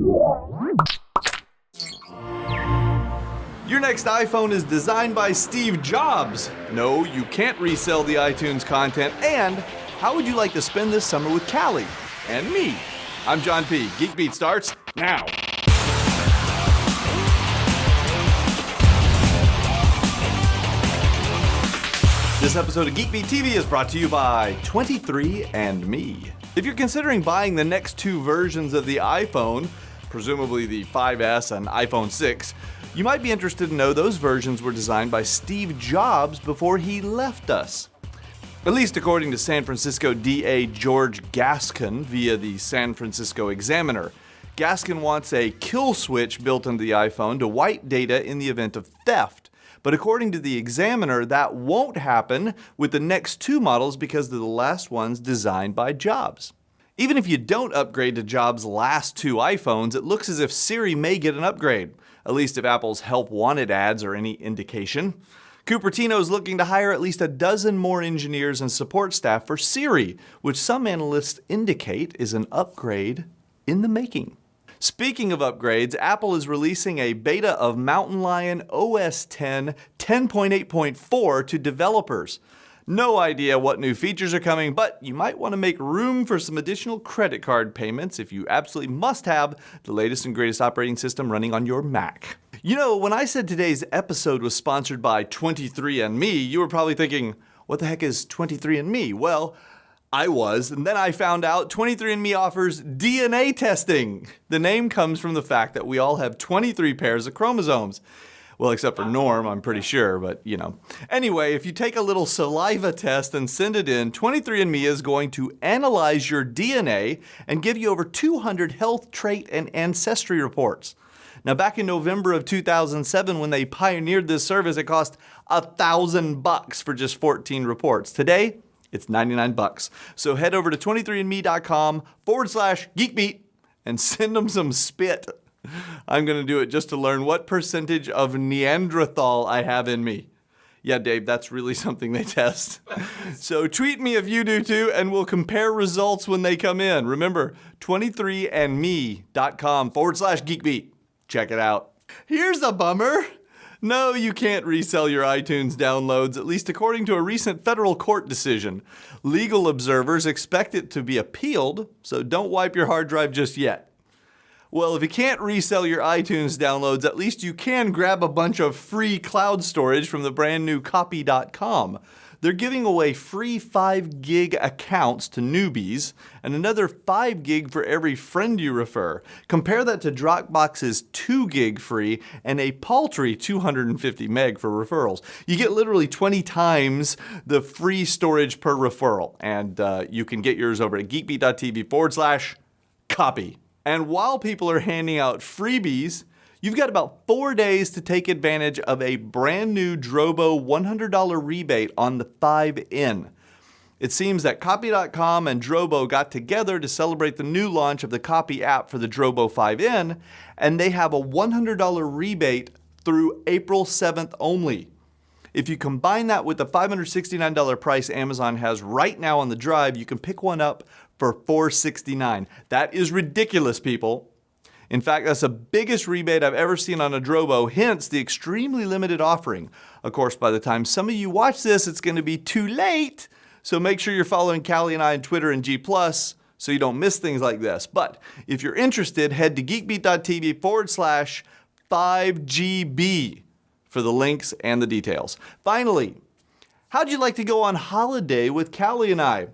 Your next iPhone is designed by Steve Jobs. No, you can't resell the iTunes content. And how would you like to spend this summer with Callie and me? I'm John P. Geek Beat starts now. This episode of Geek Beat TV is brought to you by 23andMe. If you're considering buying the next two versions of the iPhone, presumably the 5S and iPhone 6, you might be interested to know those versions were designed by Steve Jobs before he left us. At least according to San Francisco DA George Gascon via the San Francisco Examiner. Gascon wants a kill switch built into the iPhone to wipe data in the event of theft. But according to the Examiner, that won't happen with the next two models because they're the last ones designed by Jobs. Even if you don't upgrade to Jobs' last two iPhones, it looks as if Siri may get an upgrade. At least if Apple's Help Wanted ads are any indication. Cupertino is looking to hire at least a dozen more engineers and support staff for Siri, which some analysts indicate is an upgrade in the making. Speaking of upgrades, Apple is releasing a beta of Mountain Lion OS X 10.8.4 to developers. No idea what new features are coming, but you might want to make room for some additional credit card payments if you absolutely must have the latest and greatest operating system running on your Mac. You know, when I said today's episode was sponsored by 23andMe, you were probably thinking, what the heck is 23andMe? Well, I was, and then I found out 23andMe offers DNA testing. The name comes from the fact that we all have 23 pairs of chromosomes. Well, except for Norm, I'm pretty sure, but you know. Anyway, if you take a little saliva test and send it in, 23andMe is going to analyze your DNA and give you over 200 health, trait, and ancestry reports. Now, back in November of 2007, when they pioneered this service, it cost $1,000 for just 14 reports. Today, it's $99. So head over to 23andme.com/GeekBeat and send them some spit. I'm going to do it just to learn what percentage of Neanderthal I have in me. Yeah, Dave, that's really something they test. So tweet me if you do too, and we'll compare results when they come in. Remember, 23andme.com/GeekBeat. Check it out. Here's a bummer. No, you can't resell your iTunes downloads, at least according to a recent federal court decision. Legal observers expect it to be appealed, so don't wipe your hard drive just yet. Well, if you can't resell your iTunes downloads, at least you can grab a bunch of free cloud storage from the brand new copy.com. They're giving away free 5 gig accounts to newbies and another 5 gig for every friend you refer. Compare that to Dropbox's 2 gig free and a paltry 250 meg for referrals. You get literally 20 times the free storage per referral. And you can get yours over at geekbeat.tv/copy. And while people are handing out freebies, you've got about 4 days to take advantage of a brand new Drobo $100 rebate on the 5N. It seems that Copy.com and Drobo got together to celebrate the new launch of the Copy app for the Drobo 5N, and they have a $100 rebate through April 7th only. If you combine that with the $569 price Amazon has right now on the Drive, you can pick one up for $469. That is ridiculous, people. In fact, that's the biggest rebate I've ever seen on a Drobo, hence the extremely limited offering. Of course, by the time some of you watch this, it's going to be too late. So make sure you're following Callie and I on Twitter and G+, so you don't miss things like this. But if you're interested, head to geekbeat.tv/5GB for the links and the details. Finally, how'd you like to go on holiday with Callie and I?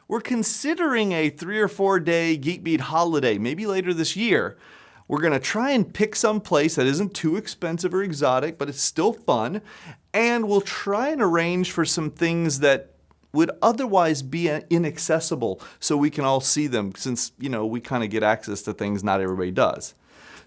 We're considering a 3 or 4 day Geek Beat holiday, maybe later this year. We're going to try and pick some place that isn't too expensive or exotic, but it's still fun. And we'll try and arrange for some things that would otherwise be inaccessible so we can all see them since, you know, we kind of get access to things not everybody does.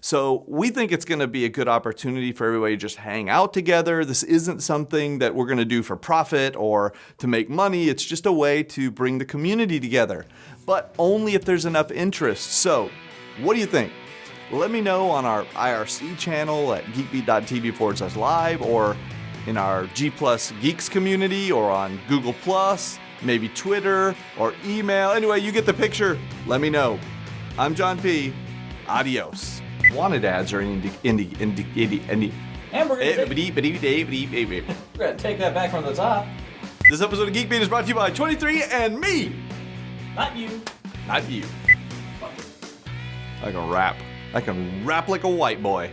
So we think it's going to be a good opportunity for everybody to just hang out together. This isn't something that we're going to do for profit or to make money. It's just a way to bring the community together, but only if there's enough interest. So what do you think? Let me know on our IRC channel at geekbeat.tv/live or in our G+ Geeks community or on Google+, maybe Twitter or email. Anyway, you get the picture. Let me know. I'm John P. Adios. Wanted ads are indie. And we're gonna take that back from the top. This episode of Geek Beat is brought to you by 23andMe. Not you. Not you. I can rap. I can rap like a white boy.